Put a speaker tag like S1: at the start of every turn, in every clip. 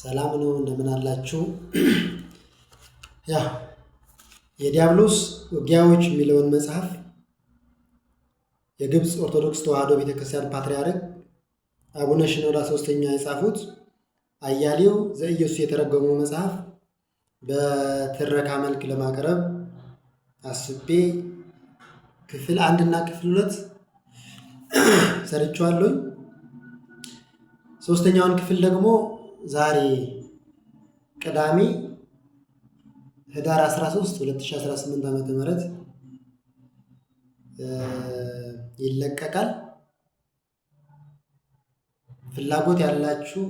S1: ሰላም ነው። እንደምን አላችሁ? የዲያብሎስ ውጊያዎች የሚለውን መጽሐፍ የግብፅ ኦርቶዶክስ ተዋሕዶ ቤተክርስቲያን ፓትርያርክ አቡነ ሽኖዳ ሶስተኛ የጻፉት አያሌው ዘኢየሱስ የተረጎመው መጽሐፍ በትረካ መልክ ለማቅረብ አስቤ ክፍል 1 እና ክፍል 2 ሰርቻለሁ። ሶስተኛውን ክፍል ደግሞ ዛሬ ቅዳሜ ህዳር 13 2018 ዓ.ም ይለቀቃል። ፍላጎት ያላችሁ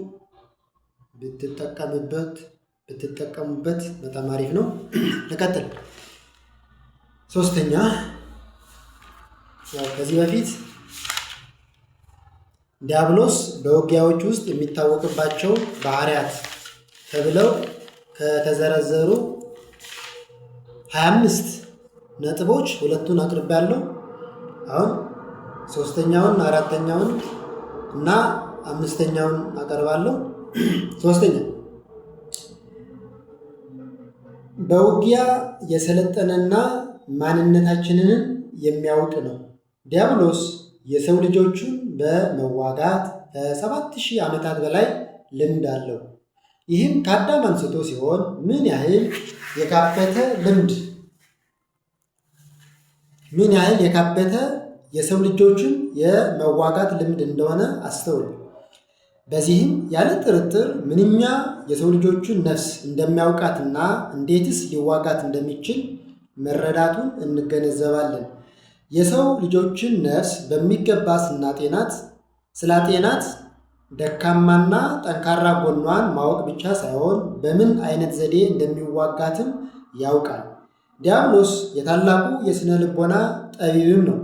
S1: ብትጠቀሙበት በጣም አሪፍ ነው። ልቀጥል። ሶስተኛ ከዚህ በፊት ዲያብሎስ በውጊያዎች ውስጥ የሚታወቅባቸው ባህሪያት ተብለው ከተዘረዘሩ 25 ነጥቦች ሁለቱን አቅርቤያለሁ። አሁን ሶስተኛውን፣ አራተኛውን እና አምስተኛውን አቀርባለሁ። ሶስተኛ በውጊያ የሰለጠነና ማንነታችንን የሚያውቅ ነው። ዲያብሎስ የሰው ልጆችን በመዋጋት ከ7000 ዓመታት በላይ ልምድ አለው። ይህም ከአዳም አንስቶ ሲሆን ምን ያህል የካበተ የሰው ልጆችን የመዋጋት ልምድ እንደሆነ አስተውሉ። በዚህም ያለ ጥርጥር ምንኛ የሰው ልጆችን ነፍስ እንደሚያውቃትና እንዴትስ ሊዋጋት እንደሚችል መረዳቱን እንገነዘባለን። የሰው ልጆችን ነፍስ በሚገባ ስላጤናት ደካማና ጠንካራ ጎኗን ማወቅ ብቻ ሳይሆን በምን አይነት ዘዴ እንደሚዋጋትም ያውቃል። ዲያብሎስ የታላቁ የሥነ ልቦና ጠቢብም ነው።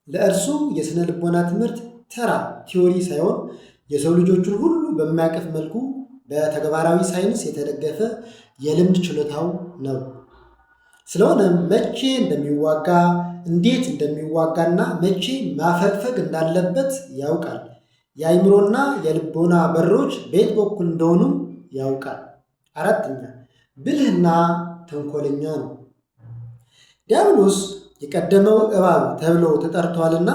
S1: ለእርሱ የሥነ ልቦና ትምህርት ተራ ቲዎሪ ሳይሆን የሰው ልጆችን ሁሉ በሚያቅፍ መልኩ በተግባራዊ ሳይንስ የተደገፈ የልምድ ችሎታው ነው። ስለሆነም መቼ እንደሚዋጋ፣ እንዴት እንደሚዋጋና መቼ ማፈግፈግ እንዳለበት ያውቃል። የአእምሮና የልቦና በሮች በየት በኩል እንደሆኑም ያውቃል። አራተኛ ብልህና ተንኮለኛ ነው። ዲያብሎስ የቀደመው እባብ ተብሎ ተጠርቷልና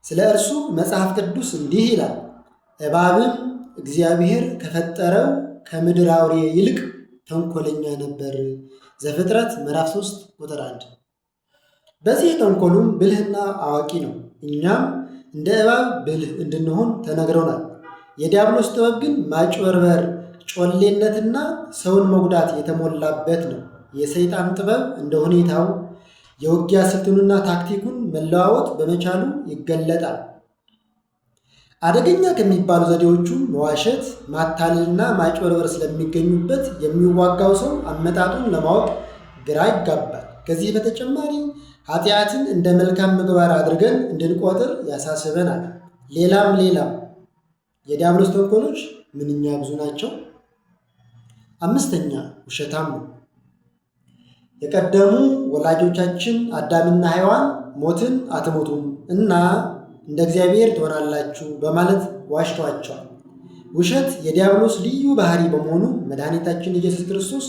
S1: ስለ እርሱ መጽሐፍ ቅዱስ እንዲህ ይላል፣ እባብም እግዚአብሔር ከፈጠረው ከምድር አውሬ ይልቅ ተንኮለኛ ነበር። ዘፍጥረት ምዕራፍ 3 ቁጥር 1። በዚህ ተንኮሉም ብልህና አዋቂ ነው። እኛም እንደ እባብ ብልህ እንድንሆን ተነግረናል። የዲያብሎስ ጥበብ ግን ማጭበርበር፣ ጮሌነትና ሰውን መጉዳት የተሞላበት ነው። የሰይጣን ጥበብ እንደ ሁኔታው የውጊያ ስልቱንና ታክቲኩን መለዋወጥ በመቻሉ ይገለጣል። አደገኛ ከሚባሉ ዘዴዎቹ መዋሸት፣ ማታለልና ማጭበርበር ስለሚገኙበት የሚዋጋው ሰው አመጣጡን ለማወቅ ግራ ይጋባል። ከዚህ በተጨማሪ ኃጢአትን እንደ መልካም ምግባር አድርገን እንድንቆጥር ያሳስበናል። ሌላም የዲያብሎስ ተንኮሎች ምንኛ ብዙ ናቸው። አምስተኛ ውሸታም ነው። የቀደሙ ወላጆቻችን አዳምና ሔዋን ሞትን አትሞቱም እና እንደ እግዚአብሔር ትሆናላችሁ በማለት ዋሽተዋቸዋል። ውሸት የዲያብሎስ ልዩ ባህሪ በመሆኑ መድኃኒታችን ኢየሱስ ክርስቶስ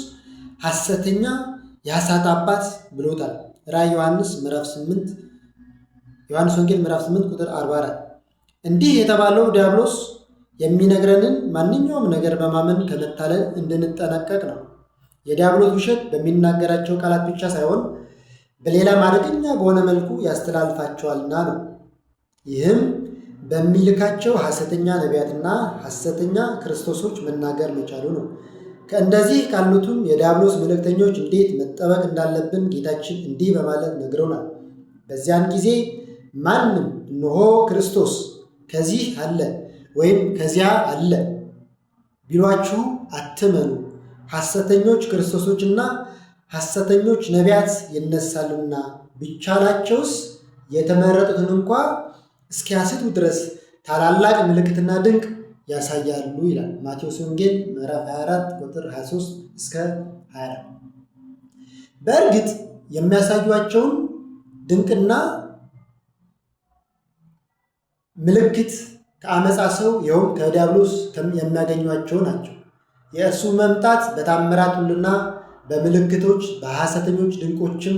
S1: ሐሰተኛ የሐሳት አባት ብሎታል። ራዕይ ዮሐንስ ወንጌል ምዕራፍ 8 ቁጥር 44። እንዲህ የተባለው ዲያብሎስ የሚነግረንን ማንኛውም ነገር በማመን ከመታለል እንድንጠነቀቅ ነው። የዲያብሎስ ውሸት በሚናገራቸው ቃላት ብቻ ሳይሆን በሌላም አደገኛ በሆነ መልኩ ያስተላልፋቸዋልና ነው። ይህም በሚልካቸው ሐሰተኛ ነቢያትና ሐሰተኛ ክርስቶሶች መናገር መቻሉ ነው። ከእንደዚህ ካሉትም የዲያብሎስ መልእክተኞች እንዴት መጠበቅ እንዳለብን ጌታችን እንዲህ በማለት ነግረውናል። በዚያን ጊዜ ማንም እነሆ ክርስቶስ ከዚህ አለ ወይም ከዚያ አለ ቢሏችሁ አትመኑ፣ ሐሰተኞች ክርስቶሶችና ሐሰተኞች ነቢያት ይነሳሉና ቢቻላቸውስ የተመረጡትን እንኳ እስኪያስቱ ድረስ ታላላቅ ምልክትና ድንቅ ያሳያሉ ይላል ማቴዎስ ወንጌል ምዕራፍ 24 ቁጥር 23 እስከ 24። በእርግጥ የሚያሳዩአቸውን ድንቅና ምልክት ከአመፃ ሰው ይኸውም ከዲያብሎስ የሚያገኟቸው ናቸው። የእርሱ መምጣት በታምራት ሁሉና በምልክቶች በሐሰተኞች ድንቆችም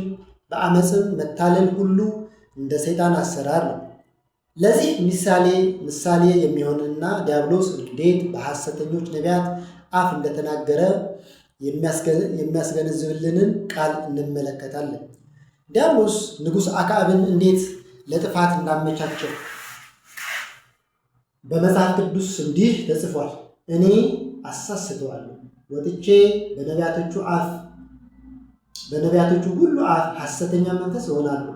S1: በአመፅም መታለል ሁሉ እንደ ሰይጣን አሰራር ነው። ለዚህ ምሳሌ የሚሆንና ዲያብሎስ እንዴት በሐሰተኞች ነቢያት አፍ እንደተናገረ የሚያስገነዝብልንን ቃል እንመለከታለን። ዲያብሎስ ንጉሥ አክዓብን እንዴት ለጥፋት እንዳመቻቸው በመጽሐፍ ቅዱስ እንዲህ ተጽፏል። እኔ አሳስተዋለሁ፣ ወጥቼ በነቢያቶቹ ሁሉ አፍ ሐሰተኛ መንፈስ እሆናለሁ።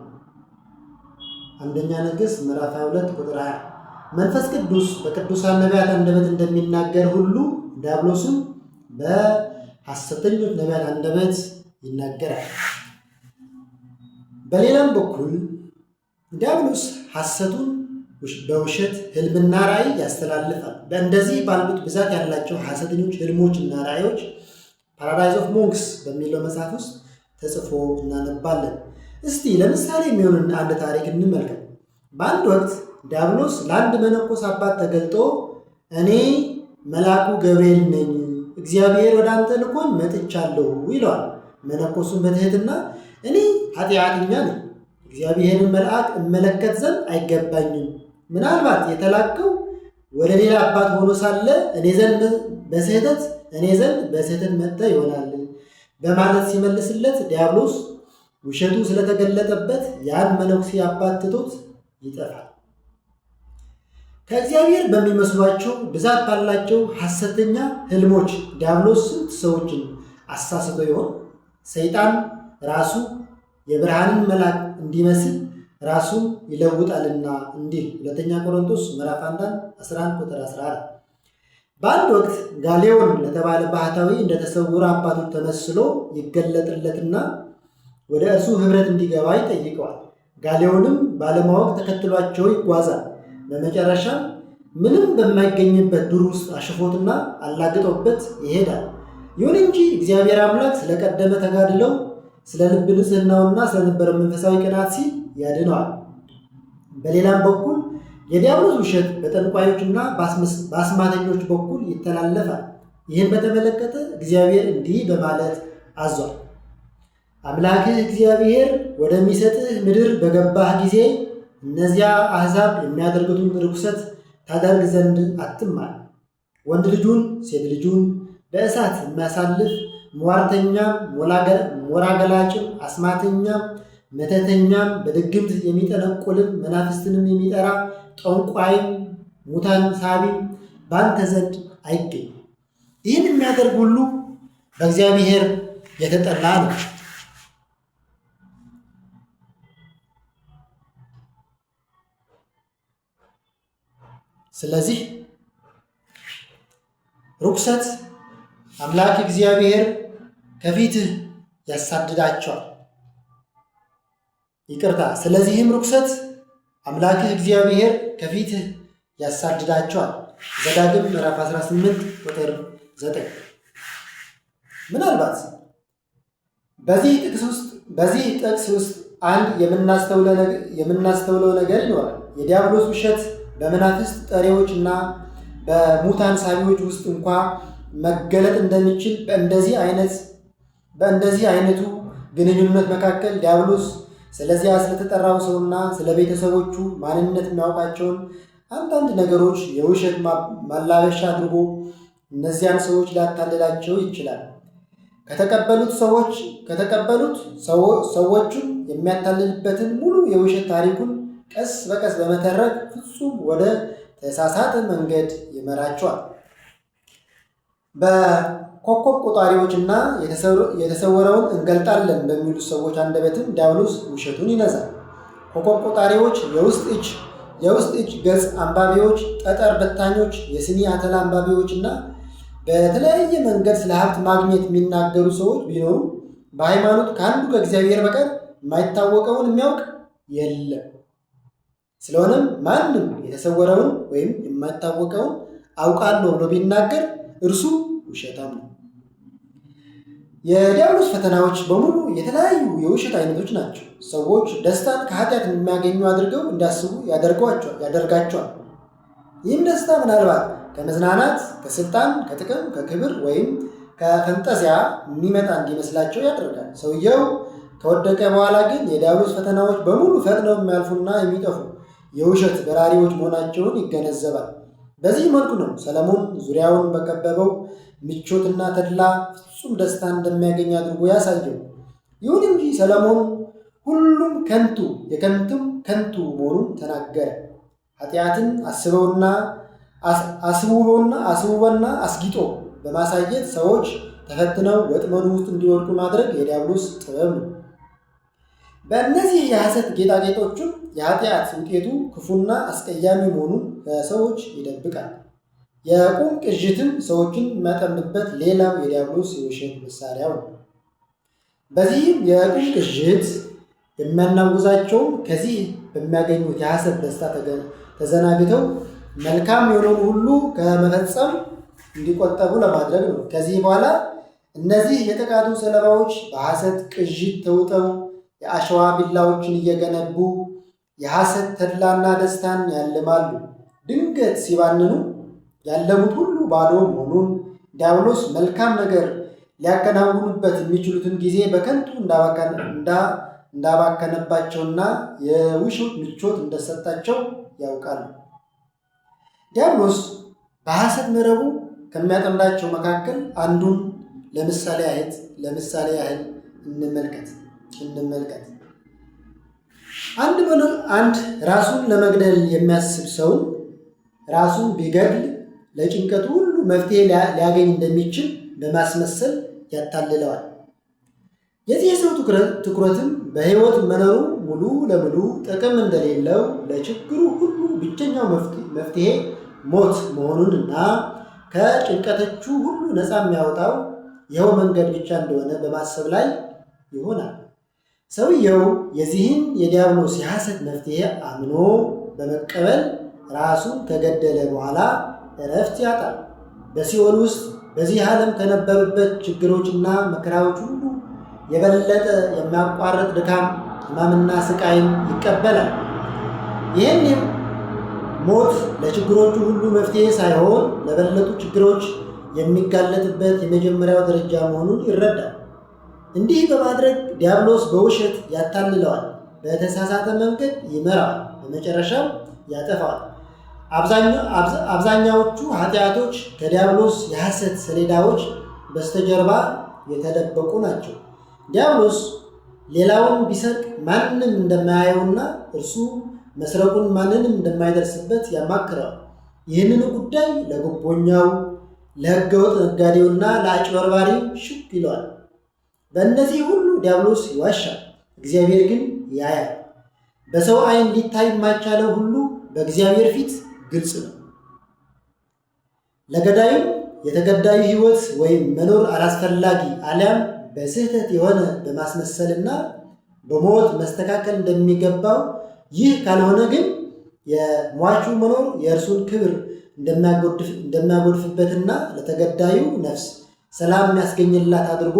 S1: አንደኛ ነገሥት ምዕራፍ 22 ቁጥር 20። መንፈስ ቅዱስ በቅዱሳን ነቢያት አንደበት እንደሚናገር ሁሉ ዲያብሎስም በሐሰተኞች ነቢያት አንደበት ይናገራል። በሌላም በኩል ዲያብሎስ ሐሰቱን በውሸት ሕልምና ራእይ ያስተላልፋል። በእንደዚህ ባሉት ብዛት ያላቸው ሐሰተኞች ሕልሞችና ራእዮች ፓራዳይዝ ኦፍ ሞንክስ በሚለው መጽሐፍ ውስጥ ተጽፎ እናነባለን። እስቲ ለምሳሌ የሚሆን አንድ ታሪክ እንመልከት። በአንድ ወቅት ዲያብሎስ ለአንድ መነኮስ አባት ተገልጦ እኔ መልአኩ ገብርኤል ነኝ፣ እግዚአብሔር ወደ አንተ ልኮኝ መጥቻለሁ ይለዋል። መነኮሱን በትህትና እኔ ኃጢአተኛ ነኝ፣ እግዚአብሔርን መልአክ እመለከት ዘንድ አይገባኝም፣ ምናልባት የተላከው ወደ ሌላ አባት ሆኖ ሳለ እኔ ዘንድ በስህተት መጥተህ ይሆናል በማለት ሲመልስለት ዲያብሎስ ውሸቱ ስለተገለጠበት ያን መነኩሴ አባት ትቶት ይጠፋል። ከእግዚአብሔር በሚመስሏቸው ብዛት ባላቸው ሐሰተኛ ሕልሞች ዲያብሎስ ስንት ሰዎችን አሳስቶ ይሆን? ሰይጣን ራሱ የብርሃንን መልአክ እንዲመስል ራሱን ይለውጣልና እንዲህ ሁለተኛ ቆሮንቶስ ምዕራፍ 11 ቁጥር 14። በአንድ ወቅት ጋሌዮን ለተባለ ባህታዊ እንደተሰወረ አባቶች ተመስሎ ይገለጥለትና ወደ እርሱ ኅብረት እንዲገባ ይጠይቀዋል። ጋሌዮንም ባለማወቅ ተከትሏቸው ይጓዛል። በመጨረሻም ምንም በማይገኝበት ዱር ውስጥ አሽፎትና አላግጦበት ይሄዳል። ይሁን እንጂ እግዚአብሔር አምላክ ስለቀደመ ተጋድለው ስለ ልብ ንጽሕናውና ስለነበረው መንፈሳዊ ቅናት ሲል ያድነዋል። በሌላም በኩል የዲያብሎስ ውሸት በጠንቋዮችና በአስማተኞች በኩል ይተላለፋል። ይህን በተመለከተ እግዚአብሔር እንዲህ በማለት አዟል። አምላክህ እግዚአብሔር ወደሚሰጥህ ምድር በገባህ ጊዜ እነዚያ አሕዛብ የሚያደርጉትን ርኩሰት ታደርግ ዘንድ አትማር። ወንድ ልጁን ሴት ልጁን በእሳት የሚያሳልፍ ሟርተኛም፣ ሞራገላጭም፣ አስማተኛም፣ መተተኛም፣ በድግምት የሚጠነቁልም፣ መናፍስትንም የሚጠራ ጠንቋይም፣ ሙታን ሳቢም በአንተ ዘንድ አይገኝም። ይህን የሚያደርግ ሁሉ በእግዚአብሔር የተጠላ ነው። ስለዚህ ርኩሰት አምላክ እግዚአብሔር ከፊትህ ያሳድዳቸዋል። ስለዚህም ርኩሰት አምላክህ እግዚአብሔር ከፊትህ ያሳድዳቸዋል። ዘዳግም ምዕራፍ 18 ቁጥር 9። ምናልባት በዚህ ጥቅስ ውስጥ አንድ የምናስተውለው ነገር ይኖራል። የዲያብሎስ ውሸት በመናፍስት ጠሪዎች እና በሙታን ሳቢዎች ውስጥ እንኳ መገለጥ እንደሚችል በእንደዚህ አይነቱ ግንኙነት መካከል ዲያብሎስ ስለዚያ ስለተጠራው ሰውና ስለ ቤተሰቦቹ ማንነት የሚያውቃቸውን አንዳንድ ነገሮች የውሸት ማላበሻ አድርጎ እነዚያን ሰዎች ሊያታልላቸው ይችላል። ከተቀበሉት ሰዎቹን የሚያታልልበትን ሙሉ የውሸት ታሪኩን ቀስ በቀስ በመተረክ ፍጹም ወደ ተሳሳተ መንገድ ይመራቸዋል። በኮከብ ቆጣሪዎችና የተሰወረውን እንገልጣለን በሚሉት ሰዎች አንደበትም ዲያብሎስ ውሸቱን ይነዛል። ኮከብ ቆጣሪዎች፣ የውስጥ እጅ ገጽ አንባቢዎች፣ ጠጠር በታኞች፣ የስኒ አተላ አንባቢዎች እና በተለያየ መንገድ ስለ ሀብት ማግኘት የሚናገሩ ሰዎች ቢኖሩ በሃይማኖት ከአንዱ ከእግዚአብሔር በቀር የማይታወቀውን የሚያውቅ የለም። ስለሆነም ማንም የተሰወረውን ወይም የማይታወቀውን አውቃለሁ ብሎ ቢናገር እርሱ ውሸታም ነው። የዲያብሎስ ፈተናዎች በሙሉ የተለያዩ የውሸት አይነቶች ናቸው። ሰዎች ደስታን ከኃጢአት የሚያገኙ አድርገው እንዲያስቡ ያደርጋቸዋል። ይህም ደስታ ምናልባት ከመዝናናት፣ ከስልጣን፣ ከጥቅም፣ ከክብር ወይም ከፈንጠዚያ የሚመጣ እንዲመስላቸው ያደርጋል። ሰውየው ከወደቀ በኋላ ግን የዲያብሎስ ፈተናዎች በሙሉ ፈጥነው የሚያልፉና የሚጠፉ የውሸት በራሪዎች መሆናቸውን ይገነዘባል። በዚህ መልኩ ነው ሰለሞን ዙሪያውን በከበበው ምቾትና ተድላ ፍጹም ደስታ እንደሚያገኝ አድርጎ ያሳየው። ይሁን እንጂ ሰለሞን ሁሉም ከንቱ የከንቱም ከንቱ መሆኑን ተናገረ። ኃጢአትን አስውቦና አስጊጦ በማሳየት ሰዎች ተፈትነው ወጥመዱ ውስጥ እንዲወድቁ ማድረግ የዲያብሎስ ጥበብ ነው። በእነዚህ የሐሰት ጌጣጌጦቹም የኃጢአት ውጤቱ ክፉና አስቀያሚ መሆኑን ከሰዎች ይደብቃል። የቁም ቅዥትም ሰዎችን የሚያጠምድበት ሌላው የዲያብሎስ የውሸት መሳሪያው ነው። በዚህም የቁም ቅዥት የሚያናውዛቸውም ከዚህ በሚያገኙት የሐሰት ደስታ ተዘናግተው መልካም የሆነውን ሁሉ ከመፈጸም እንዲቆጠቡ ለማድረግ ነው። ከዚህ በኋላ እነዚህ የጥቃቱ ሰለባዎች በሐሰት ቅዥት ተውጠው የአሸዋ ቢላዎችን እየገነቡ የሐሰት ተድላና ደስታን ያልማሉ። ድንገት ሲባንኑ ያለሙት ሁሉ ባዶ መሆኑን፣ ዲያብሎስ መልካም ነገር ሊያከናውኑበት የሚችሉትን ጊዜ በከንቱ እንዳባከነባቸውና የውሸት ምቾት እንደሰጣቸው ያውቃሉ። ዲያብሎስ በሐሰት መረቡ ከሚያጠምዳቸው መካከል አንዱን ለምሳሌ ያህል እንመልከት። አንድ ራሱን ለመግደል የሚያስብ ሰው ራሱን ቢገድል ለጭንቀቱ ሁሉ መፍትሄ ሊያገኝ እንደሚችል በማስመሰል ያታልለዋል። የዚህ የሰው ትኩረትም በሕይወት መኖሩ ሙሉ ለሙሉ ጥቅም እንደሌለው፣ ለችግሩ ሁሉ ብቸኛው መፍትሄ ሞት መሆኑንና ከጭንቀቶቹ ሁሉ ነፃ የሚያወጣው ይኸው መንገድ ብቻ እንደሆነ በማሰብ ላይ ይሆናል። ሰውየው የዚህን የዲያብሎስ የሐሰት መፍትሄ አምኖ በመቀበል ራሱን ከገደለ በኋላ እረፍት ያጣል። በሲኦል ውስጥ በዚህ ዓለም ከነበሩበት ችግሮችና መከራዎች ሁሉ የበለጠ የሚያቋርጥ ድካም፣ ሕማምና ስቃይን ይቀበላል። ይህንም ሞት ለችግሮቹ ሁሉ መፍትሄ ሳይሆን ለበለጡ ችግሮች የሚጋለጥበት የመጀመሪያው ደረጃ መሆኑን ይረዳል። እንዲህ በማድረግ ዲያብሎስ በውሸት ያታልለዋል፣ በተሳሳተ መንገድ ይመራዋል፣ በመጨረሻም ያጠፋዋል። አብዛኛዎቹ ኃጢአቶች ከዲያብሎስ የሐሰት ሰሌዳዎች በስተጀርባ የተደበቁ ናቸው። ዲያብሎስ ሌላውን ቢሰርቅ ማንም እንደማያየውና እርሱ መስረቁን ማንንም እንደማይደርስበት ያማክረዋል። ይህንን ጉዳይ ለጉቦኛው፣ ለሕገወጥ ነጋዴውና ለአጭበርባሪው ሽክ ይለዋል። በእነዚህ ሁሉ ዲያብሎስ ይዋሻል፣ እግዚአብሔር ግን ያያል። በሰው ዓይን ሊታይ የማይቻለው ሁሉ በእግዚአብሔር ፊት ግልጽ ነው። ለገዳዩ የተገዳዩ ሕይወት ወይም መኖር አላስፈላጊ አሊያም በስህተት የሆነ በማስመሰልና በሞት መስተካከል እንደሚገባው፣ ይህ ካልሆነ ግን የሟቹ መኖር የእርሱን ክብር እንደሚያጎድፍበትና ለተገዳዩ ነፍስ ሰላም የሚያስገኝላት አድርጎ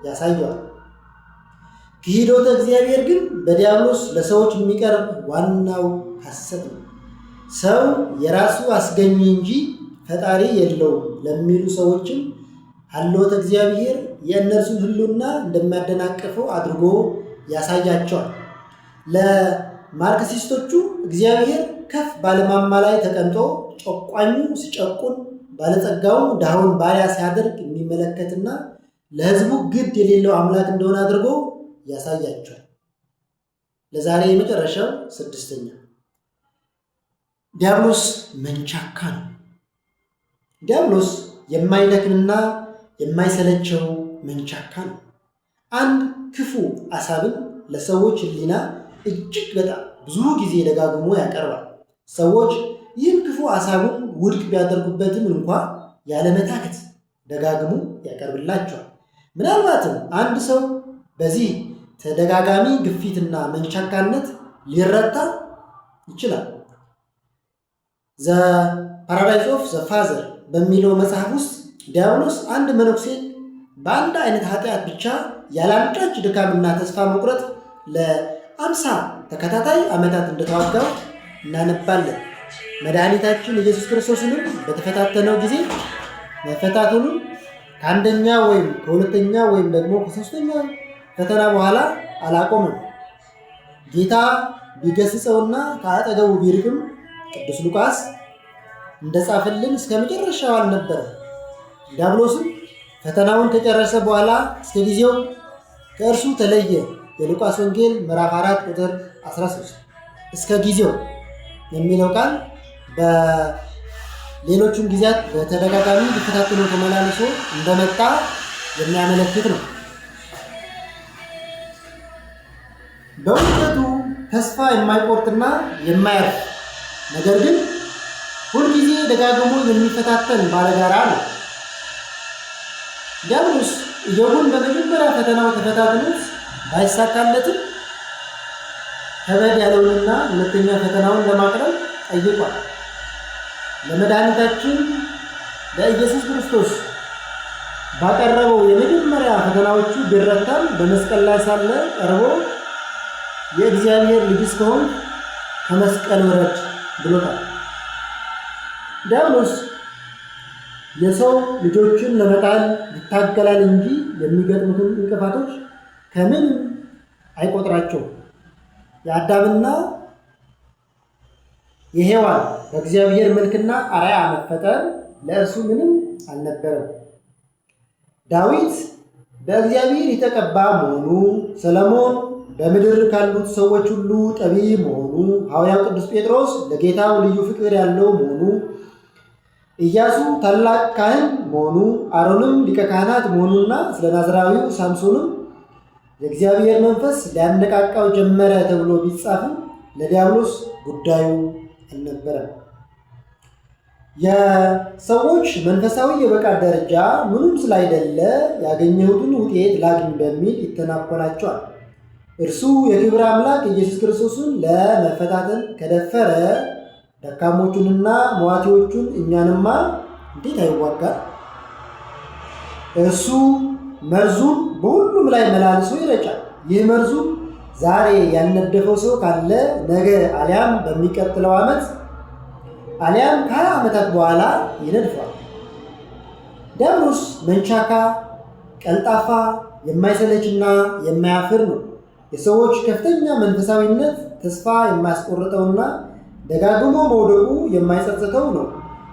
S1: ያሳየዋል። ክህዶተ እግዚአብሔር ግን በዲያብሎስ ለሰዎች የሚቀርብ ዋናው ሐሰት ነው። ሰው የራሱ አስገኝ እንጂ ፈጣሪ የለውም ለሚሉ ሰዎችም ሀልዎተ እግዚአብሔር የእነርሱን ሕልውና እንደሚያደናቅፈው አድርጎ ያሳያቸዋል። ለማርክሲስቶቹ እግዚአብሔር ከፍ ባለማማ ላይ ተቀምጦ ጨቋኙ ሲጨቁን፣ ባለጸጋውም ድሃውን ባሪያ ሲያደርግ የሚመለከትና ለሕዝቡ ግድ የሌለው አምላክ እንደሆነ አድርጎ ያሳያቸዋል። ለዛሬ የመጨረሻው ስድስተኛ ዲያብሎስ መንቻካ ነው። ዲያብሎስ የማይደክምና የማይሰለቸው መንቻካ ነው። አንድ ክፉ ሐሳብን ለሰዎች ሕሊና እጅግ በጣም ብዙ ጊዜ ደጋግሞ ያቀርባል። ሰዎች ይህን ክፉ ሐሳቡን ውድቅ ቢያደርጉበትም እንኳ ያለመታከት ደጋግሞ ያቀርብላቸዋል። ምናልባትም አንድ ሰው በዚህ ተደጋጋሚ ግፊትና መንቻካነት ሊረታ ይችላል። ዘ ፓራዳይዝ ኦፍ ዘ ፋዘር በሚለው መጽሐፍ ውስጥ ዲያብሎስ አንድ መነኩሴን በአንድ አይነት ኃጢአት ብቻ ያላንዳች ድካምና ተስፋ መቁረጥ ለ50 ተከታታይ ዓመታት እንደተዋጋው እናነባለን። መድኃኒታችን ኢየሱስ ክርስቶስንም በተፈታተነው ጊዜ መፈታተኑን ከአንደኛ ወይም ከሁለተኛ ወይም ደግሞ ከሶስተኛ ፈተና በኋላ አላቆምም። ጌታ ቢገስጸውና ከአጠገቡ ቢርቅም ቅዱስ ሉቃስ እንደጻፈልን እስከ መጨረሻው አልነበረም። ዲያብሎስም ፈተናውን ከጨረሰ በኋላ እስከ ጊዜው ከእርሱ ተለየ። የሉቃስ ወንጌል ምዕራፍ 4 ቁጥር 13። እስከ ጊዜው የሚለው ቃል በሌሎቹም ጊዜያት በተደጋጋሚ ሊፈታተነው ተመላልሶ እንደመጣ የሚያመለክት ነው። በእውነቱ ተስፋ የማይቆርጥና የማያርፍ ነገር ግን ሁልጊዜ ደጋግሞ የሚፈታተን ባለጋራ ነው። ዲያብሎስ ኢዮብን በመጀመሪያ ፈተናው ተፈታትኖት ባይሳካለትም ከበድ ያለውንና ሁለተኛ ፈተናውን ለማቅረብ ጠይቋል። ለመድኃኒታችን ለኢየሱስ ክርስቶስ ባቀረበው የመጀመሪያ ፈተናዎቹ ቢረታም በመስቀል ላይ ሳለ ቀርቦ የእግዚአብሔር ልጅ እስከሆንክ ከመስቀል ውረድ ብሎታል። ዲያብሎስ የሰው ልጆችን ለመጣል ይታገላል እንጂ የሚገጥሙትን እንቅፋቶች ከምን አይቆጥራቸውም። የአዳምና የሔዋን በእግዚአብሔር መልክና አርአያ መፈጠር ለእርሱ ምንም አልነበረም። ዳዊት በእግዚአብሔር የተቀባ መሆኑ፣ ሰለሞን በምድር ካሉት ሰዎች ሁሉ ጠቢብ መሆኑ፣ ሐዋርያው ቅዱስ ጴጥሮስ ለጌታው ልዩ ፍቅር ያለው መሆኑ፣ ኢያሱ ታላቅ ካህን መሆኑ፣ አሮንም ሊቀ ካህናት መሆኑና ስለ ናዝራዊው ሳምሶንም የእግዚአብሔር መንፈስ ሊያነቃቃው ጀመረ ተብሎ ቢጻፍም ለዲያብሎስ ጉዳዩ አልነበረም። የሰዎች መንፈሳዊ የብቃት ደረጃ ምንም ስላይደለ ያገኘሁትን ውጤት ላግኝ በሚል ይተናኮላቸዋል። እርሱ የክብር አምላክ ኢየሱስ ክርስቶስን ለመፈታተን ከደፈረ ደካሞቹንና መዋቲዎቹን እኛንማ እንዴት አይዋጋል? እርሱ መርዙን በሁሉም ላይ መላልሶ ይረጫል። ይህ መርዙ ዛሬ ያልነደፈው ሰው ካለ ነገ አሊያም በሚቀጥለው ዓመት አሊያም ከ20 ዓመታት በኋላ ይነድፋል። ዲያብሎስ መንቻካ፣ ቀልጣፋ፣ የማይሰለችና የማያፍር ነው። የሰዎች ከፍተኛ መንፈሳዊነት ተስፋ የማያስቆርጠውና ደጋግሞ መውደቁ የማይጸጽተው ነው።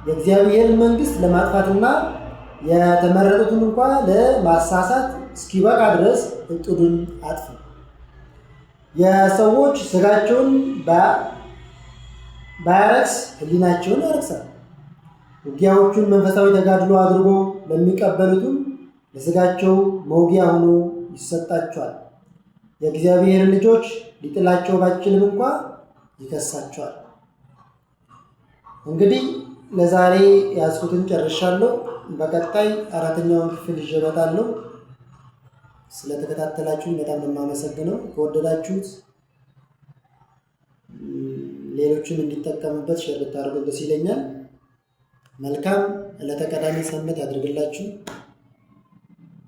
S1: የእግዚአብሔርን መንግሥት ለማጥፋትና የተመረጡትን እንኳ ለማሳሳት እስኪበቃ ድረስ እቅዱን አጥፍ። የሰዎች ሥጋቸውን ባያረክስ ሕሊናቸውን ያረክሳል። ውጊያዎቹን መንፈሳዊ ተጋድሎ አድርጎ ለሚቀበሉትም ለሥጋቸው መውጊያ ሆኖ ይሰጣቸዋል። የእግዚአብሔር ልጆች ሊጥላቸው ባይችልም እንኳ ይከሳቸዋል። እንግዲህ ለዛሬ ያዝኩትን ጨርሻለሁ። በቀጣይ 4ኛውን ክፍል ይዤ እመጣለሁ። ስለተከታተላችሁኝ በጣም የማመሰግነው። ከወደዳችሁት ሌሎችን እንዲጠቀሙበት ሼር ብታደርጉት ደስ ይለኛል። መልካም ዕለተ ቀዳሚ ሰንበት ያድርግላችሁ።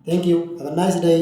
S1: ቴንክ ዩ ሃቭ አ ናይስ ዴይ